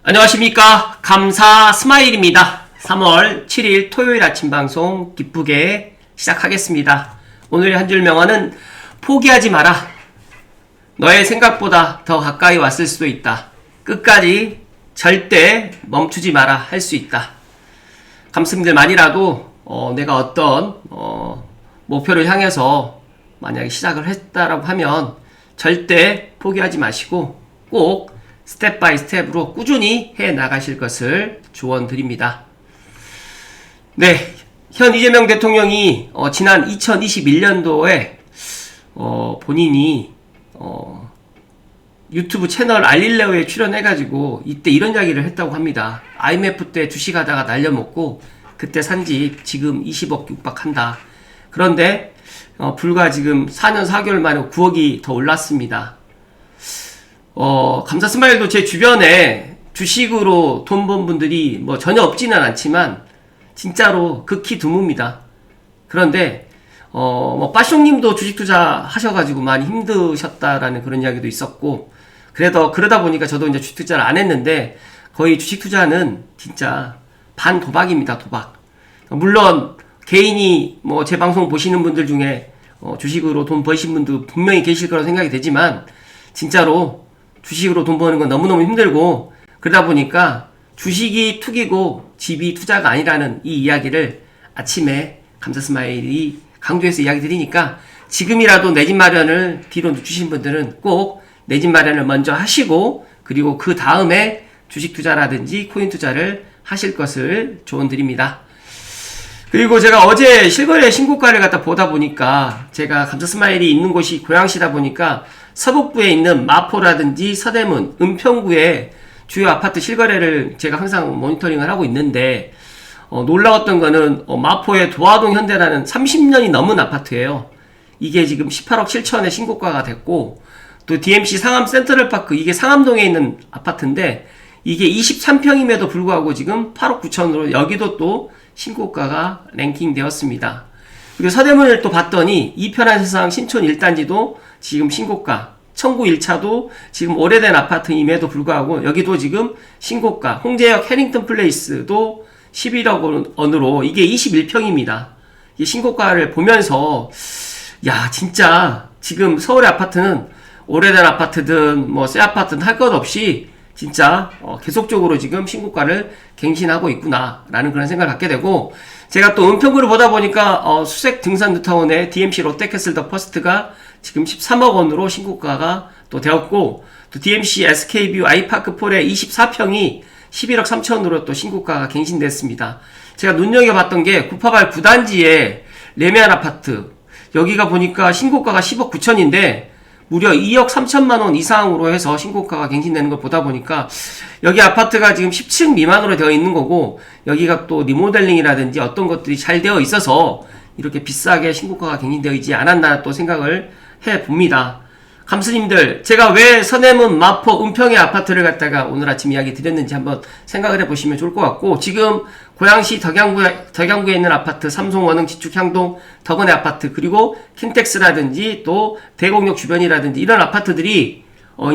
안녕하십니까. 감사 스마일입니다. 3월 7일 토요일 아침 방송 기쁘게 시작하겠습니다. 오늘의 한 줄 명언은 포기하지 마라. 너의 생각보다 더 가까이 왔을 수도 있다. 끝까지 절대 멈추지 마라 할 수 있다. 감승들만이라도 내가 어떤 목표를 향해서 만약에 시작을 했다라고 하면 절대 포기하지 마시고 꼭 스텝 바이 스텝으로 꾸준히 해 나가실 것을 조언드립니다. 네, 현 이재명 대통령이 지난 2021년도에 본인이 유튜브 채널 알릴레오에 출연해가지고 이때 이런 이야기를 했다고 합니다. IMF 때 주식하다가 날려먹고 그때 산지 지금 20억 육박한다. 그런데 불과 지금 4년 4개월 만에 9억이 더 올랐습니다. 감사 스마일도 제 주변에 주식으로 돈 번 분들이 뭐 전혀 없지는 않지만 진짜로 극히 드뭅니다. 그런데 빠숑님도 주식 투자 하셔가지고 많이 힘드셨다라는 그런 이야기도 있었고, 그러다 보니까 저도 이제 주식 투자를 안 했는데 거의 주식 투자는 진짜 반 도박입니다. 도박. 물론 개인이 뭐 제 방송 보시는 분들 중에 주식으로 돈 버신 분도 분명히 계실 거라고 생각이 되지만 진짜로 주식으로 돈 버는 건 너무너무 힘들고, 그러다 보니까 주식이 투기고 집이 투자가 아니라는 이 이야기를 아침에 감사 스마일이 강조해서 이야기 드리니까 지금이라도 내 집 마련을 뒤로 늦추신 분들은 꼭 내 집 마련을 먼저 하시고, 그리고 그 다음에 주식 투자라든지 코인 투자를 하실 것을 조언드립니다. 그리고 제가 어제 실거래 신고가를 갖다 보다 보니까, 제가 감사 스마일이 있는 곳이 고양시다 보니까 서북부에 있는 마포라든지 서대문, 은평구의 주요 아파트 실거래를 제가 항상 모니터링을 하고 있는데, 놀라웠던 거는 마포의 도화동 현대라는 30년이 넘은 아파트예요. 이게 지금 18억 7천에 신고가가 됐고, 또 DMC 상암 센트럴파크, 이게 상암동에 있는 아파트인데 이게 23평임에도 불구하고 지금 8억 9천으로 여기도 또 신고가가 랭킹 되었습니다. 그리고 서대문을 또 봤더니 이편한 세상 신촌 1단지도 지금 신고가, 청구 1차도 지금 오래된 아파트임에도 불구하고 여기도 지금 신고가, 홍제역 해링턴 플레이스도 11억 원으로 이게 21평입니다. 이 신고가를 보면서 야, 진짜 지금 서울의 아파트는 오래된 아파트든 뭐 새 아파트든 할 것 없이 진짜 계속적으로 지금 신고가를 갱신하고 있구나 라는 그런 생각을 갖게 되고, 제가 또 은평구를 보다 보니까 수색 등산 뉴타운의 DMC 롯데캐슬 더 퍼스트가 지금 13억 원으로 신고가가 또 되었고, 또 DMC SK뷰 아이파크폴의 24평이 11억 3천으로 또 신고가가 갱신됐습니다. 제가 눈여겨봤던 게 988 9단지의 레미안 아파트, 여기가 보니까 신고가가 10억 9천인데 무려 2억 3천만 원 이상으로 해서 신고가가 갱신되는 걸 보다 보니까 여기 아파트가 지금 10층 미만으로 되어 있는 거고, 여기가 또 리모델링이라든지 어떤 것들이 잘 되어 있어서 이렇게 비싸게 신고가가 갱신되어 있지 않았나 또 생각을 해 봅니다. 감스님들, 제가 왜 서대문, 마포, 은평의 아파트를 갖다가 오늘 아침 이야기 드렸는지 한번 생각을 해보시면 좋을 것 같고, 지금 고양시 덕양구에 있는 아파트, 삼성, 원흥, 지축, 향동, 덕은의 아파트, 그리고 킨텍스라든지 또 대곡역 주변이라든지 이런 아파트들이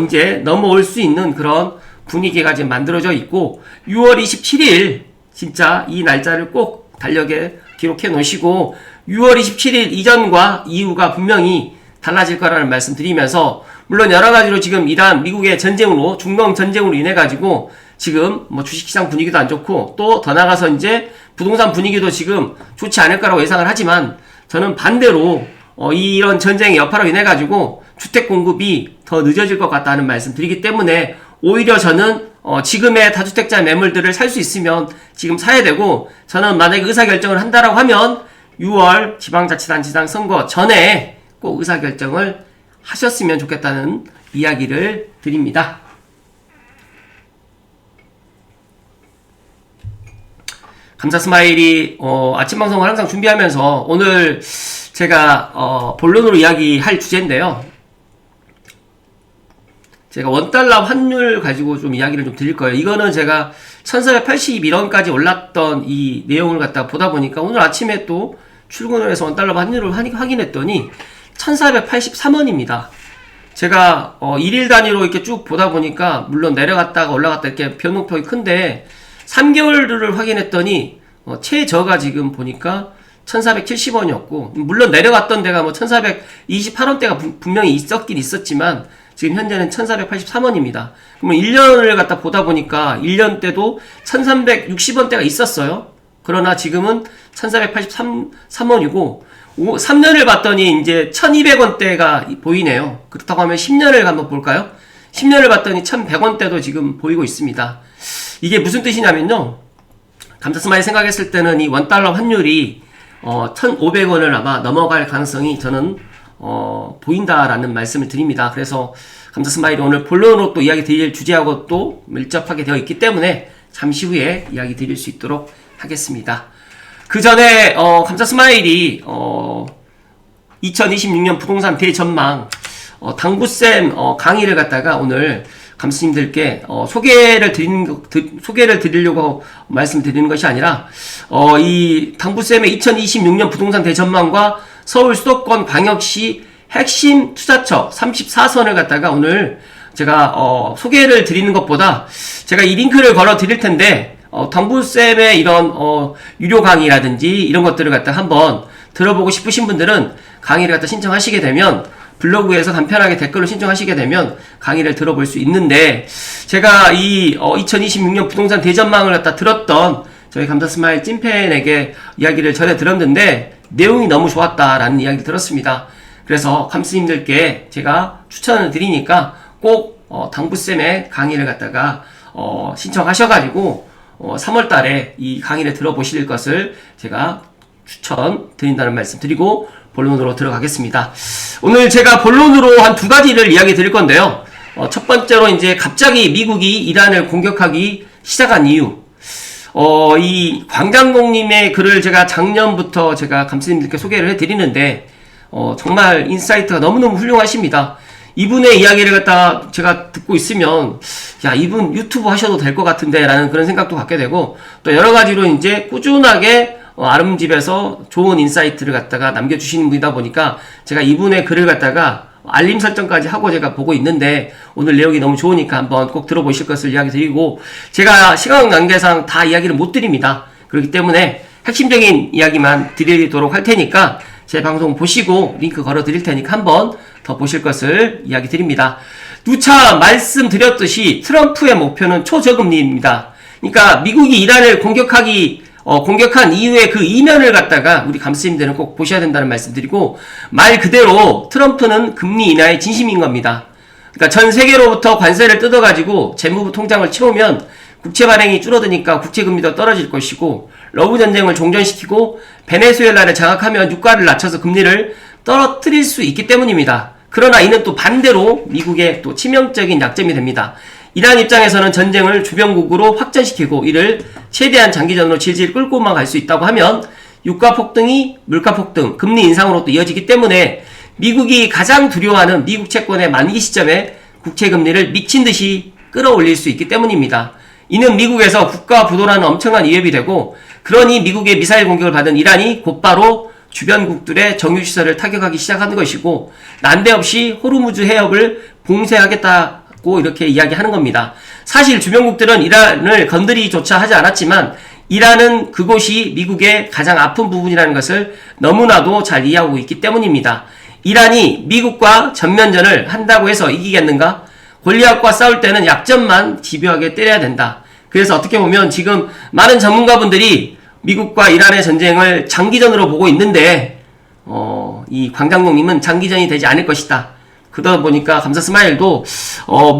이제 넘어올 수 있는 그런 분위기가 지금 만들어져 있고, 6월 27일 진짜 이 날짜를 꼭 달력에 기록해 놓으시고 6월 27일 이전과 이후가 분명히 달라질 거라는 말씀 드리면서, 물론 여러가지로 지금 이란 미국의 전쟁으로, 중동 전쟁으로 인해 가지고 지금 뭐 주식시장 분위기도 안 좋고 또 더 나가서 이제 부동산 분위기도 지금 좋지 않을 거라고 예상을 하지만, 저는 반대로 이런 전쟁의 여파로 인해 가지고 주택 공급이 더 늦어질 것 같다는 말씀 드리기 때문에, 오히려 저는 지금의 다주택자 매물들을 살 수 있으면 지금 사야 되고, 저는 만약에 의사결정을 한다라고 하면 6월 지방자치단체장 선거 전에 꼭 의사결정을 하셨으면 좋겠다는 이야기를 드립니다. 감사 스마일이 아침 방송을 항상 준비하면서 오늘 제가 본론으로 이야기할 주제인데요. 제가 원달러 환율 가지고 좀 이야기를 좀 드릴 거예요. 이거는 제가 1481원까지 올랐던 이 내용을 갖다 보다 보니까 오늘 아침에 또 출근을 해서 원달러 환율을 확인했더니 1483원입니다. 제가 일일 단위로 이렇게 쭉 보다 보니까 물론 내려갔다가 올라갔다 이렇게 변동폭이 큰데 3개월을 확인했더니 최저가 지금 보니까 1470원이었고 물론 내려갔던 데가 뭐 1428원대가 분명히 있었긴 있었지만 지금 현재는 1483원입니다. 그러면 1년을 갖다 보다 보니까 1년 때도 1360원대가 있었어요. 그러나 지금은 1483원이고 3년을 봤더니 이제 1200원대가 보이네요. 그렇다고 하면 10년을 한번 볼까요? 10년을 봤더니 1100원대도 지금 보이고 있습니다. 이게 무슨 뜻이냐면요. 감사스마일 생각했을 때는 이 원달러 환율이 1500원을 아마 넘어갈 가능성이 저는 보인다라는 말씀을 드립니다. 그래서 감사스마일이 오늘 본론으로 또 이야기 드릴 주제하고 또 밀접하게 되어 있기 때문에 잠시 후에 이야기 드릴 수 있도록 하겠습니다. 그 전에 감사스마일이 2026년 부동산 대전망 당부쌤 강의를 갖다가 오늘 감스님들께 소개를 드리려고 말씀드리는 것이 아니라 이 당부쌤의 2026년 부동산 대전망과 서울 수도권 광역시 핵심 투자처 34선을 갖다가 오늘 제가 소개를 드리는 것보다 제가 이 링크를 걸어 드릴 텐데 당부쌤의 이런 유료 강의라든지 이런 것들을 갖다 한번 들어보고 싶으신 분들은 강의를 갖다 신청하시게 되면 블로그에서 간편하게 댓글로 신청하시게 되면 강의를 들어볼 수 있는데 제가 이 2026년 부동산 대전망을 갖다 들었던 저희 감사스마일 찐팬에게 이야기를 전해 들었는데 내용이 너무 좋았다라는 이야기를 들었습니다. 그래서 감스님들께 제가 추천을 드리니까 꼭 당부쌤의 강의를 갖다가 신청하셔가지고 3월달에 이 강의를 들어보실 것을 제가 추천 드린다는 말씀 드리고 본론으로 들어가겠습니다. 오늘 제가 본론으로 한 두 가지를 이야기 드릴 건데요. 첫 번째로 이제 갑자기 미국이 이란을 공격하기 시작한 이유. 이 광장공님의 글을 제가 작년부터 제가 감스님들께 소개를 해드리는데 정말 인사이트가 너무너무 훌륭하십니다. 이분의 이야기를 갖다 제가 듣고 있으면 야 이분 유튜브 하셔도 될 것 같은데 라는 그런 생각도 갖게 되고 또 여러 가지로 이제 꾸준하게 아름집에서 좋은 인사이트를 갖다가 남겨주시는 분이다 보니까 제가 이분의 글을 갖다가 알림 설정까지 하고 제가 보고 있는데 오늘 내용이 너무 좋으니까 한번 꼭 들어보실 것을 이야기 드리고 제가 시간 관계상 다 이야기를 못 드립니다. 그렇기 때문에 핵심적인 이야기만 드리도록 할 테니까 제 방송 보시고 링크 걸어 드릴 테니까 한번 더 보실 것을 이야기 드립니다. 누차 말씀드렸듯이 트럼프의 목표는 초저금리입니다. 그러니까 미국이 이란을 공격한 이후에 그 이면을 갖다가 우리 감스님들은 꼭 보셔야 된다는 말씀 드리고 말 그대로 트럼프는 금리 인하에 진심인 겁니다. 그러니까 전 세계로부터 관세를 뜯어가지고 재무부 통장을 채우면 국채 발행이 줄어드니까 국채금리도 떨어질 것이고 러브 전쟁을 종전시키고 베네수엘라를 장악하면 유가를 낮춰서 금리를 떨어뜨릴 수 있기 때문입니다. 그러나 이는 또 반대로 미국의 또 치명적인 약점이 됩니다. 이란 입장에서는 전쟁을 주변국으로 확전시키고 이를 최대한 장기전으로 질질 끌고만 갈 수 있다고 하면 유가 폭등이 물가 폭등, 금리 인상으로 또 이어지기 때문에 미국이 가장 두려워하는 미국 채권의 만기 시점에 국채 금리를 미친 듯이 끌어올릴 수 있기 때문입니다. 이는 미국에서 국가 부도라는 엄청난 위협이 되고 그러니 미국의 미사일 공격을 받은 이란이 곧바로 주변국들의 정유시설을 타격하기 시작하는 것이고 난데없이 호르무즈 해협을 봉쇄하겠다고 이렇게 이야기하는 겁니다. 사실 주변국들은 이란을 건드리조차 하지 않았지만 이란은 그곳이 미국의 가장 아픈 부분이라는 것을 너무나도 잘 이해하고 있기 때문입니다. 이란이 미국과 전면전을 한다고 해서 이기겠는가? 골리앗과 싸울 때는 약점만 집요하게 때려야 된다. 그래서 어떻게 보면 지금 많은 전문가분들이 미국과 이란의 전쟁을 장기전으로 보고 있는데 이 광장동님은 장기전이 되지 않을 것이다. 그러다 보니까 감사스마일도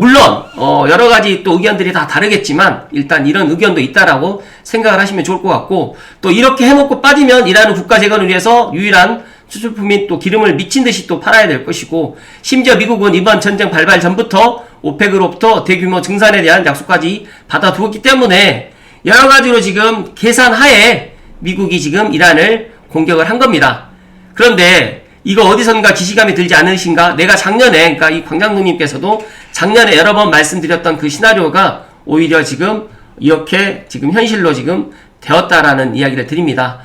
물론 여러 가지 또 의견들이 다 다르겠지만 일단 이런 의견도 있다라고 생각을 하시면 좋을 것 같고 또 이렇게 해놓고 빠지면 이란은 국가 재건을 위해서 유일한 수출품인 또 기름을 미친 듯이 또 팔아야 될 것이고 심지어 미국은 이번 전쟁 발발 전부터 오펙으로부터 대규모 증산에 대한 약속까지 받아두었기 때문에 여러 가지로 지금 계산하에 미국이 지금 이란을 공격을 한 겁니다. 그런데 이거 어디선가 기시감이 들지 않으신가? 내가 작년에, 그러니까 이 광장동님께서도 작년에 여러 번 말씀드렸던 그 시나리오가 오히려 지금 이렇게 지금 현실로 지금 되었다라는 이야기를 드립니다.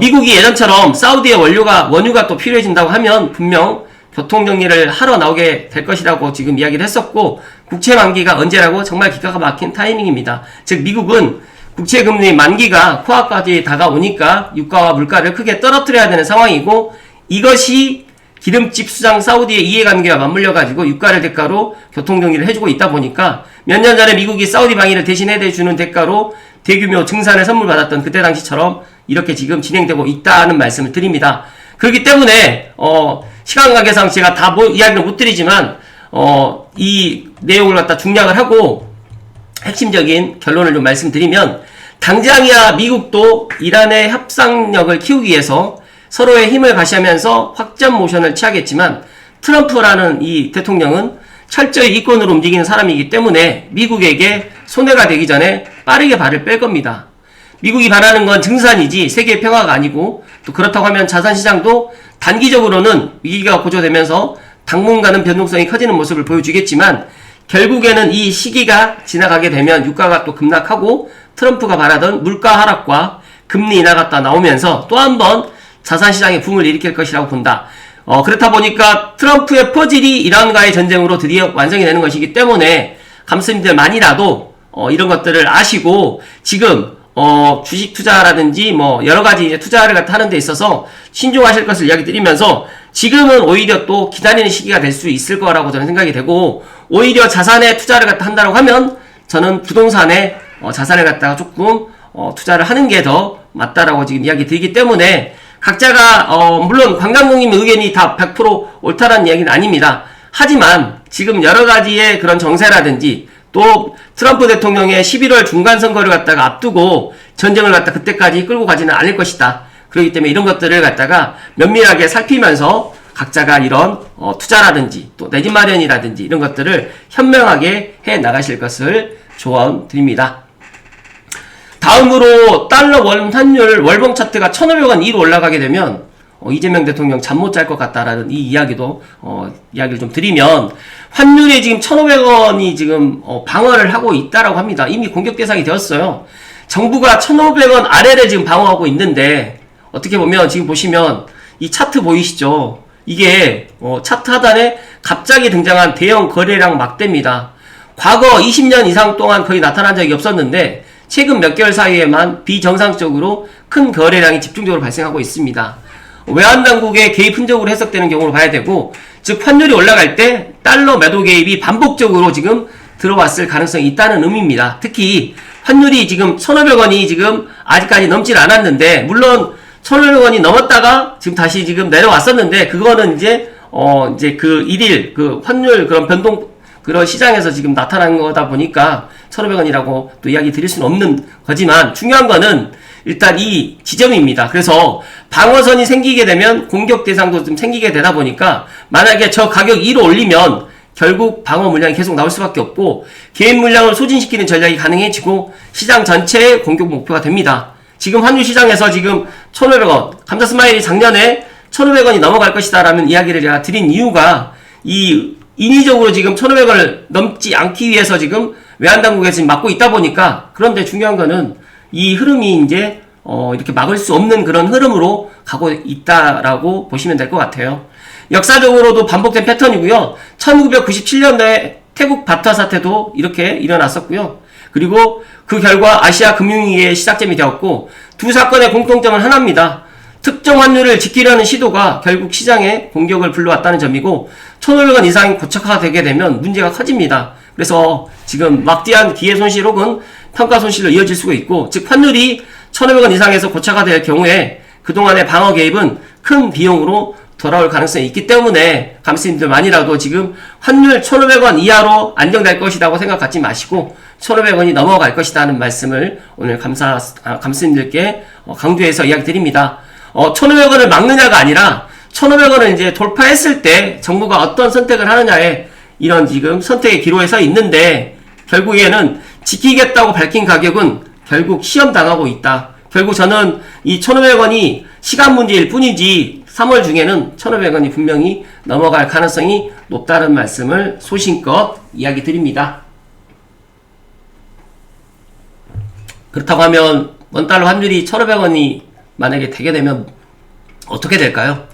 미국이 예전처럼 사우디의 원유가 또 필요해진다고 하면 분명 교통정리를 하러 나오게 될 것이라고 지금 이야기를 했었고, 국채 만기가 언제라고 정말 기가 막힌 타이밍입니다. 즉 미국은 국채금리 만기가 코앞까지 다가오니까 유가와 물가를 크게 떨어뜨려야 되는 상황이고, 이것이 기름집 수장 사우디의 이해관계와 맞물려가지고 유가를 대가로 교통정리를 해주고 있다 보니까 몇 년 전에 미국이 사우디 방위를 대신해주는 대가로 대규모 증산을 선물받았던 그때 당시처럼 이렇게 지금 진행되고 있다는 말씀을 드립니다. 그렇기 때문에 시간 관계상 제가 다 이야기를 못 드리지만 이 내용을 갖다 중략을 하고 핵심적인 결론을 좀 말씀드리면, 당장이야 미국도 이란의 협상력을 키우기 위해서 서로의 힘을 가시하면서 확전 모션을 취하겠지만, 트럼프라는 이 대통령은 철저히 이권으로 움직이는 사람이기 때문에 미국에게 손해가 되기 전에 빠르게 발을 뺄 겁니다. 미국이 바라는 건 증산이지 세계의 평화가 아니고, 또 그렇다고 하면 자산시장도 단기적으로는 위기가 고조되면서 당분간은 변동성이 커지는 모습을 보여주겠지만, 결국에는 이 시기가 지나가게 되면 유가가 또 급락하고 트럼프가 바라던 물가 하락과 금리 인하가 또 나오면서 또 한 번 자산시장에 붐을 일으킬 것이라고 본다. 그렇다 보니까 트럼프의 퍼즐이 이란과의 전쟁으로 드디어 완성이 되는 것이기 때문에 감스님들만이라도 이런 것들을 아시고 지금 주식 투자라든지 뭐 여러 가지 투자를 갖다 하는 데 있어서 신중하실 것을 이야기 드리면서, 지금은 오히려 또 기다리는 시기가 될 수 있을 거라고 저는 생각이 되고, 오히려 자산에 투자를 갖다 한다고 하면 저는 부동산에 자산을 갖다가 조금 투자를 하는 게 더 맞다라고 지금 이야기 드리기 때문에, 각자가 물론 관광공님의 의견이 다 100% 옳다라는 이야기는 아닙니다. 하지만 지금 여러 가지의 그런 정세라든지 또 트럼프 대통령의 11월 중간선거를 갖다가 앞두고 전쟁을 갖다 그때까지 끌고 가지는 않을 것이다. 그렇기 때문에 이런 것들을 갖다가 면밀하게 살피면서 각자가 이런 투자라든지 또 내 집 마련이라든지 이런 것들을 현명하게 해 나가실 것을 조언 드립니다. 다음으로 달러 환율 월봉 차트가 1,500원 이로 올라가게 되면 이재명 대통령 잠 못 잘 것 같다라는 이 이야기도 이야기를 좀 드리면, 환율이 지금 1,500원이 지금 방어를 하고 있다라고 합니다. 이미 공격 대상이 되었어요. 정부가 1,500원 아래를 지금 방어하고 있는데, 어떻게 보면 지금 보시면 이 차트 보이시죠? 이게 차트 하단에 갑자기 등장한 대형 거래량 막대입니다. 과거 20년 이상 동안 거의 나타난 적이 없었는데 최근 몇 개월 사이에만 비정상적으로 큰 거래량이 집중적으로 발생하고 있습니다. 외환당국의 개입 흔적으로 해석되는 경우로 봐야 되고, 즉 환율이 올라갈 때 달러 매도 개입이 반복적으로 지금 들어왔을 가능성이 있다는 의미입니다. 특히 환율이 지금 1,500원이 지금 아직까지 넘질 않았는데, 물론 1,500원이 넘었다가 지금 다시 지금 내려왔었는데, 그거는 이제 그 일일 그 환율 그런 변동 그런 시장에서 지금 나타난 거다 보니까 1,500원이라고 또 이야기 드릴 수는 없는 거지만, 중요한 거는 일단 이 지점입니다. 그래서 방어선이 생기게 되면 공격 대상도 좀 생기게 되다 보니까, 만약에 저 가격 2로 올리면 결국 방어 물량이 계속 나올 수밖에 없고 개인 물량을 소진시키는 전략이 가능해지고 시장 전체의 공격 목표가 됩니다. 지금 환율 시장에서 지금 1,500원, 감자스마일이 작년에 1,500원이 넘어갈 것이다 라는 이야기를 제가 드린 이유가, 이 인위적으로 지금 1,500원을 넘지 않기 위해서 지금 외환당국에서 지금 막고 있다 보니까, 그런데 중요한 거는 이 흐름이 이제 이렇게 막을 수 없는 그런 흐름으로 가고 있다라고 보시면 될 것 같아요. 역사적으로도 반복된 패턴이고요. 1997년도에 태국 바타 사태도 이렇게 일어났었고요. 그리고 그 결과 아시아 금융위기의 시작점이 되었고, 두 사건의 공통점은 하나입니다. 특정 환율을 지키려는 시도가 결국 시장에 공격을 불러왔다는 점이고, 1,500원 이상이 고착화되게 되면 문제가 커집니다. 그래서 지금 막대한 기회 손실 혹은 평가 손실로 이어질 수가 있고, 즉 환율이 1,500원 이상에서 고착화될 경우에 그동안의 방어 개입은 큰 비용으로 돌아올 가능성이 있기 때문에 감스님들만이라도 지금 환율 1,500원 이하로 안정될 것이라고 생각하지 마시고 1,500원이 넘어갈 것이라는 말씀을 오늘 감스님들께 강조해서 이야기 드립니다. 1,500원을 막느냐가 아니라 1,500원을 이제 돌파했을 때 정부가 어떤 선택을 하느냐에 이런 지금 선택의 기로에 서 있는데, 결국에는 지키겠다고 밝힌 가격은 결국 시험당하고 있다. 결국 저는 이 1,500원이 시간 문제일 뿐이지 3월 중에는 1,500원이 분명히 넘어갈 가능성이 높다는 말씀을 소신껏 이야기 드립니다. 그렇다고 하면 원달러 환율이 1,500원이 만약에 되게 되면 어떻게 될까요?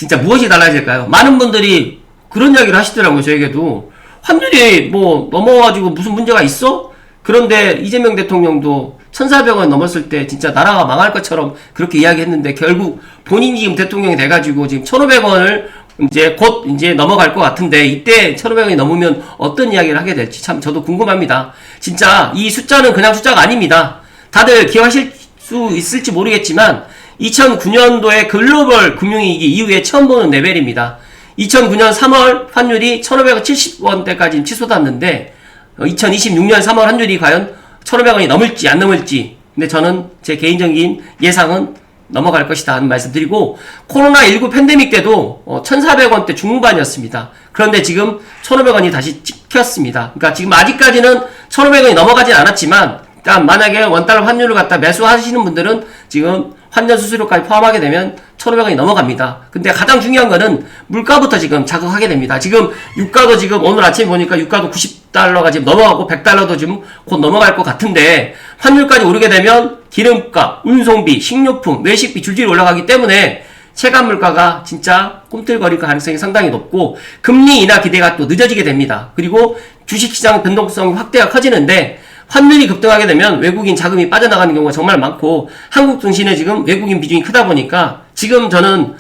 진짜 무엇이 달라질까요? 많은 분들이 그런 이야기를 하시더라고요. 저에게도 환율이 뭐 넘어가지고 무슨 문제가 있어? 그런데 이재명 대통령도 1,400원 넘었을 때 진짜 나라가 망할 것처럼 그렇게 이야기했는데 결국 본인이 지금 대통령이 돼가지고 지금 1,500원을 이제 곧 이제 넘어갈 것 같은데 이때 1,500원이 넘으면 어떤 이야기를 하게 될지 참 저도 궁금합니다. 진짜 이 숫자는 그냥 숫자가 아닙니다. 다들 기억하실 수 있을지 모르겠지만 2009년도에 글로벌 금융위기 이후에 처음 보는 레벨입니다. 2009년 3월 환율이 1,570원대까지 치솟았는데 2026년 3월 환율이 과연 1,500원이 넘을지 안 넘을지, 근데 저는 제 개인적인 예상은 넘어갈 것이다 하는 말씀 드리고, 코로나19 팬데믹 때도 1,400원대 중반이었습니다. 그런데 지금 1,500원이 다시 찍혔습니다. 그러니까 지금 아직까지는 1,500원이 넘어가진 않았지만 일단 만약에 원달러 환율을 갖다 매수하시는 분들은 지금 환전 수수료까지 포함하게 되면 1,500원이 넘어갑니다. 근데 가장 중요한 거는 물가부터 지금 자극하게 됩니다. 지금 유가도 지금 오늘 아침에 보니까 유가도 90달러가 지금 넘어가고 100달러도 지금 곧 넘어갈 것 같은데, 환율까지 오르게 되면 기름값, 운송비, 식료품, 외식비 줄줄이 올라가기 때문에 체감 물가가 진짜 꿈틀거릴 가능성이 상당히 높고, 금리 인하 기대가 또 늦어지게 됩니다. 그리고 주식시장 변동성이 확대가 커지는데, 환율이 급등하게 되면 외국인 자금이 빠져나가는 경우가 정말 많고, 한국 증시는 지금 외국인 비중이 크다 보니까 지금 저는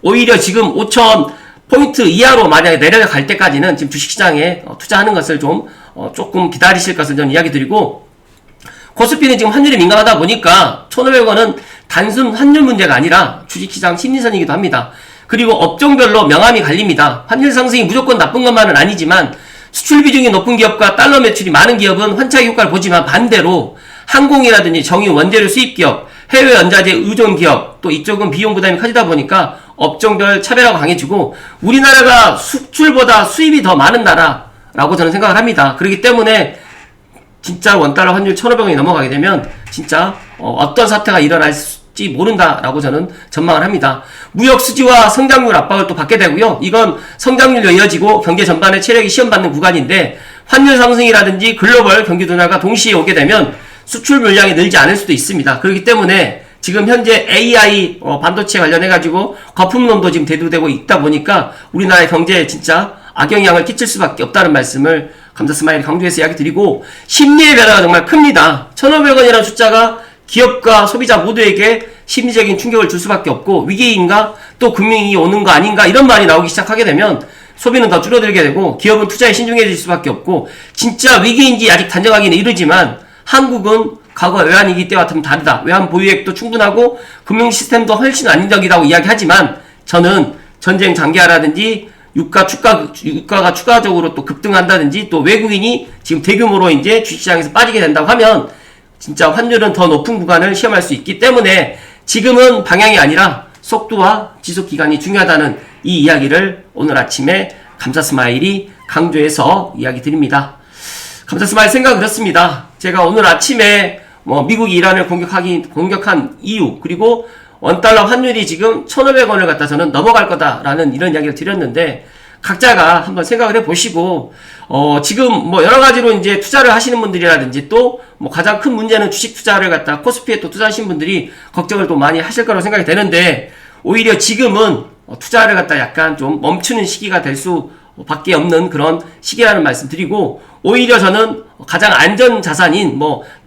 오히려 지금 5,000포인트 이하로 만약에 내려갈 때까지는 지금 주식시장에 투자하는 것을 좀 조금 기다리실 것을 저는 이야기 드리고, 코스피는 지금 환율이 민감하다 보니까 1,500원은 단순 환율 문제가 아니라 주식시장 심리선이기도 합니다. 그리고 업종별로 명암이 갈립니다. 환율 상승이 무조건 나쁜 것만은 아니지만 수출 비중이 높은 기업과 달러 매출이 많은 기업은 환차익 효과를 보지만, 반대로 항공이라든지 정유 원재료 수입 기업, 해외 원자재 의존 기업, 또 이쪽은 비용 부담이 커지다 보니까 업종별 차별화가 강해지고, 우리나라가 수출보다 수입이 더 많은 나라라고 저는 생각을 합니다. 그렇기 때문에 진짜 원달러 환율 1,500원이 넘어가게 되면 진짜 어떤 사태가 일어날지 모른다라고 저는 전망을 합니다. 무역 수지와 성장률 압박을 또 받게 되고요. 이건 성장률로 이어지고 경제 전반의 체력이 시험받는 구간인데, 환율 상승이라든지 글로벌 경기 둔화가 동시에 오게 되면 수출 물량이 늘지 않을 수도 있습니다. 그렇기 때문에 지금 현재 AI 반도체 관련해가지고 거품론도 지금 대두되고 있다 보니까 우리나라의 경제에 진짜 악영향을 끼칠 수밖에 없다는 말씀을 감사스마일 강조해서 이야기 드리고, 심리의 변화가 정말 큽니다. 1,500원이라는 숫자가 기업과 소비자 모두에게 심리적인 충격을 줄 수밖에 없고, 위기인가 또 금융위기 오는 거 아닌가 이런 말이 나오기 시작하게 되면 소비는 더 줄어들게 되고 기업은 투자에 신중해질 수밖에 없고, 진짜 위기인지 아직 단정하기는 이르지만 한국은 과거 외환위기 때와 좀 다르다. 외환 보유액도 충분하고 금융 시스템도 훨씬 안정적이라고 이야기하지만, 저는 전쟁 장기화라든지 유가가 추가적으로 또 급등한다든지, 또 외국인이 지금 대규모로 이제 주식시장에서 빠지게 된다고 하면 진짜 환율은 더 높은 구간을 시험할 수 있기 때문에 지금은 방향이 아니라 속도와 지속기간이 중요하다는 이 이야기를 오늘 아침에 감사스마일이 강조해서 이야기 드립니다. 감사스마일 생각 그렇습니다. 제가 오늘 아침에 미국이 이란을 공격한 이유, 그리고 원달러 환율이 지금 1,500원을 갖다 저는 넘어갈 거다라는 이런 이야기를 드렸는데, 각자가 한번 생각을 해보시고, 지금 여러 가지로 이제 투자를 하시는 분들이라든지, 또 가장 큰 문제는 주식 투자를 갖다 코스피에 또 투자하시는 분들이 걱정을 또 많이 하실 거라고 생각이 되는데, 오히려 지금은 투자를 갖다 약간 좀 멈추는 시기가 될 수밖에 없는 그런 시기라는 말씀 드리고, 오히려 저는 가장 안전 자산인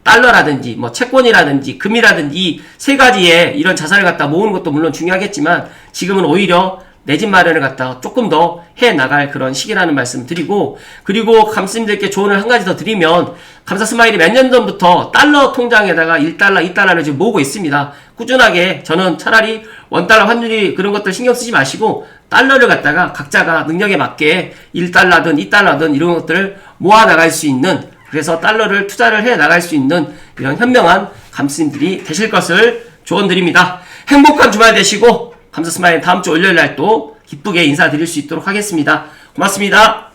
달러라든지 채권이라든지 금이라든지 이 세 가지의 이런 자산을 갖다 모으는 것도 물론 중요하겠지만, 지금은 오히려 내 집 마련을 갖다가 조금 더 해 나갈 그런 시기라는 말씀 드리고, 그리고 감스님들께 조언을 한 가지 더 드리면, 감사스마일이 몇 년 전부터 달러 통장에다가 1달러, 2달러를 지금 모으고 있습니다. 꾸준하게 저는 차라리 원달러 환율이 그런 것들 신경 쓰지 마시고 달러를 갖다가 각자가 능력에 맞게 1달러든 2달러든 이런 것들을 모아 나갈 수 있는, 그래서 달러를 투자를 해 나갈 수 있는 이런 현명한 감스님들이 되실 것을 조언드립니다. 행복한 주말 되시고, 감사스마일 다음 주 월요일 날 또 기쁘게 인사드릴 수 있도록 하겠습니다. 고맙습니다.